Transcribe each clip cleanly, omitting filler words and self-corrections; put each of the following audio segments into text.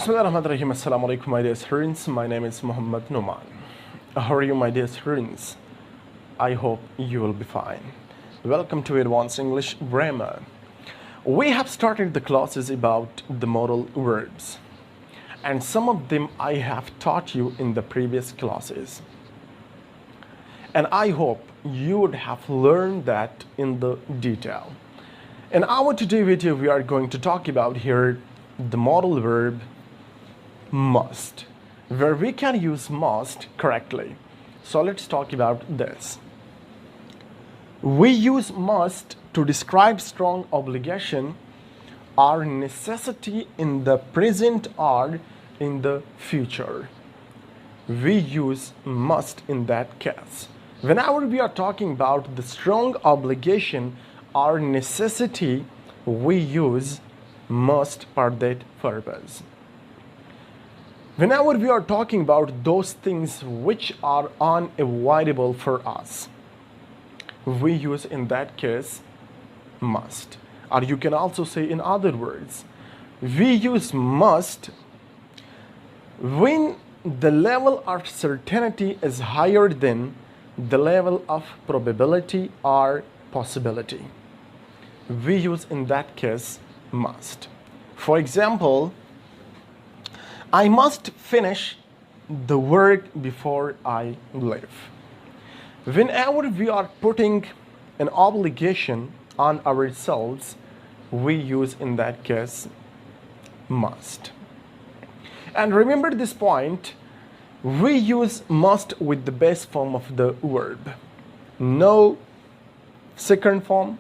Bismillahirrahmanirrahim. Assalamu alaikum, my dear students. My name is Muhammad Numan. How are you, my dear students? I hope you will be fine. Welcome to Advanced English Grammar. We have started the classes about the modal verbs, and some of them I have taught you in the previous classes. And I hope you would have learned that in the detail. In our today video, we are going to talk about here the modal verb must, where we can use must correctly. So let's talk about this. We use must to describe strong obligation or necessity in the present or in the future. We use must in that case. Whenever we are talking about the strong obligation or necessity, we use must for that purpose. Whenever we are talking about those things which are unavoidable for us, we use in that case must. Or you can also say in other words, we use must when the level of certainty is higher than the level of probability or possibility. We use in that case must. For example, I must finish the work before I leave. Whenever we are putting an obligation on ourselves, we use in that case must. And remember this point, we use must with the base form of the verb. No second form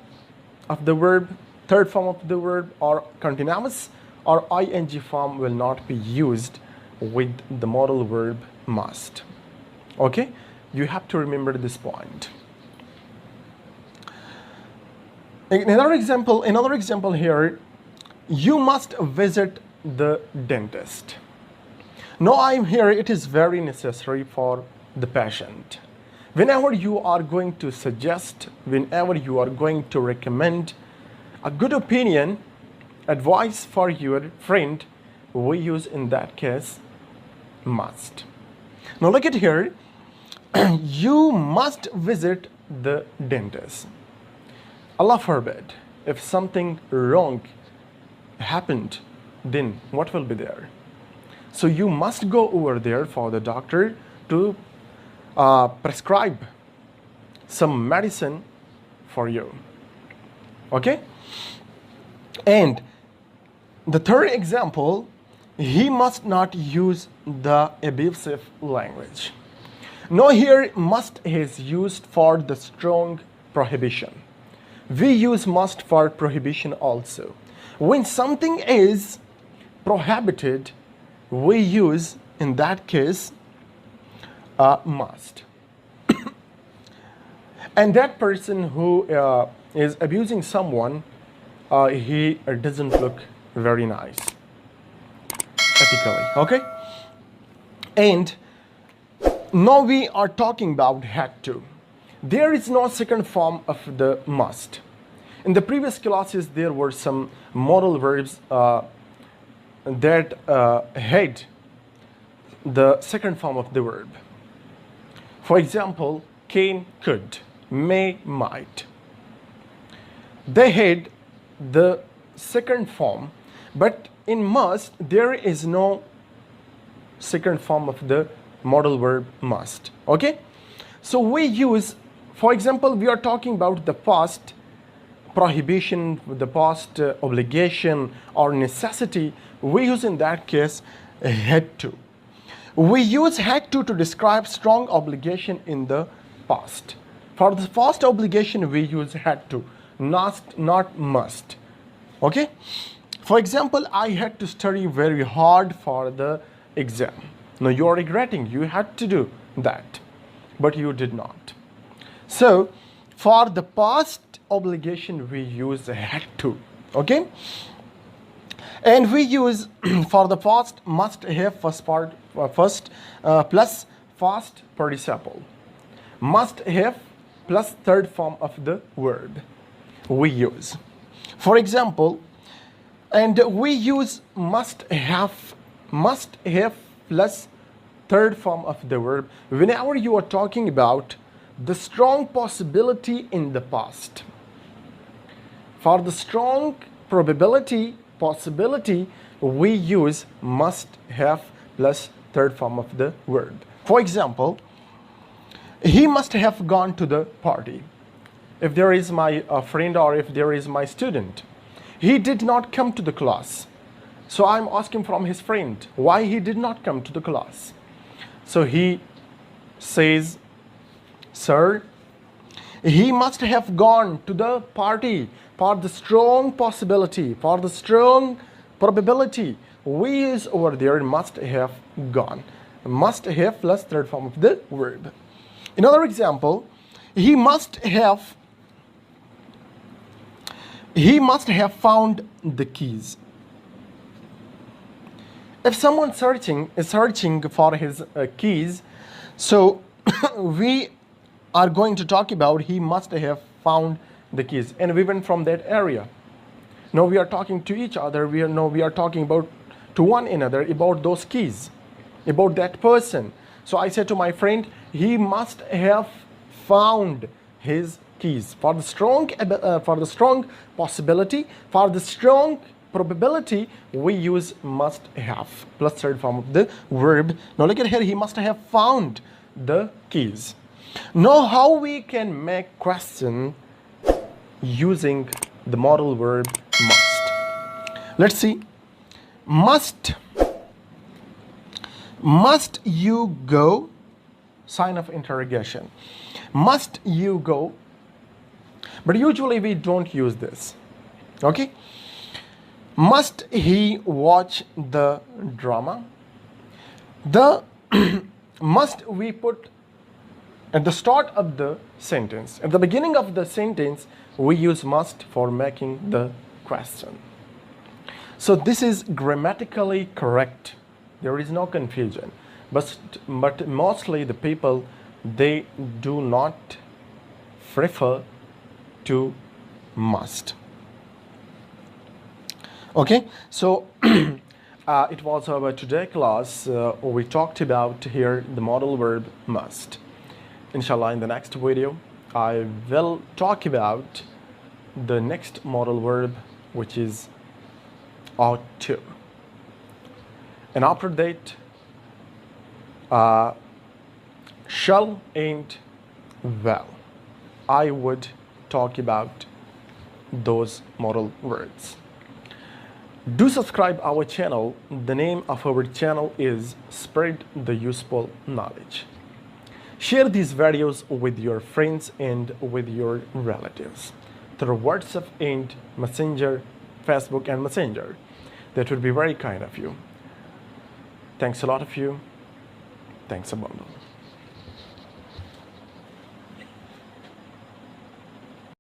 of the verb, third form of the verb, or continuous or ing form will not be used with the modal verb must. Okay? You have to remember this point. Another example here, you must visit the dentist. Now I'm here, it is very necessary for the patient. Whenever you are going to suggest, whenever you are going to recommend a good opinion, advice for your friend, we use in that case must. Now look at here, you must visit the dentist. Allah forbid, if something wrong happened, then what will be there? So you must go over there for the doctor to prescribe some medicine for you. Okay? And the third example, he must not use the abusive language. Now here must is used for the strong prohibition. We use must for prohibition also. When something is prohibited, we use in that case must. And that person who is abusing someone, he doesn't look very nice ethically. Okay? And now we are talking about had to. There is no second form of the must. In the previous classes, there were some modal verbs that had the second form of the verb. For example, can, could, may, might. They had the second form, but in must, there is no second form of the modal verb must. Okay? So we use, for example, we are talking about the past prohibition, the past obligation or necessity. We use in that case had to. We use had to describe strong obligation in the past. For the past obligation, we use had to, not must. Okay? For example, I had to study very hard for the exam. Now you are regretting, you had to do that, but you did not. So for the past obligation, we use had to. Okay? And we use for the past must have first plus past participle. Must have plus third form of the verb we use. For example, and we use must have must have plus third form of the verb whenever you are talking about the strong possibility in the past. For the strong possibility, we use must have plus third form of the verb. For example, he must have gone to the party. If there is my friend or if there is my student, he did not come to the class. So I'm asking from his friend why he did not come to the class. So he says, sir, he must have gone to the party. For the strong possibility, for the strong probability, we use over there must have gone. Must have plus third form of the verb. Another example, he must have found the keys. If someone is searching for his keys, so we are going to talk about he must have found the keys, and we went from that area. Now we are talking to each other. We are talking about to one another about those keys, about that person. So I said to my friend, he must have found his keys. For the strong possibility, for the strong probability, we use must have plus third form of the verb. Now look at here, he must have found the keys. Now how we can make question using the modal verb must. Let's see. Must you go? Sign of interrogation. Must you go? But usually we don't use this. Okay? Must he watch the drama? The must we put at the start of the sentence. At the beginning of the sentence, we use must for making the question. So this is grammatically correct. There is no confusion. But mostly the people, they do not prefer to must. Okay, so it was our today class. We talked about here the modal verb must. Inshallah, in the next video, I will talk about the next modal verb, which is ought to. And after that, shall and will. I would talk about those modal verbs. Do subscribe our channel. The name of our channel is Spread the Useful Knowledge. Share these videos with your friends and with your relatives through WhatsApp and Messenger, Facebook and Messenger. That would be very kind of you. Thanks a lot of you. Thanks a bundle.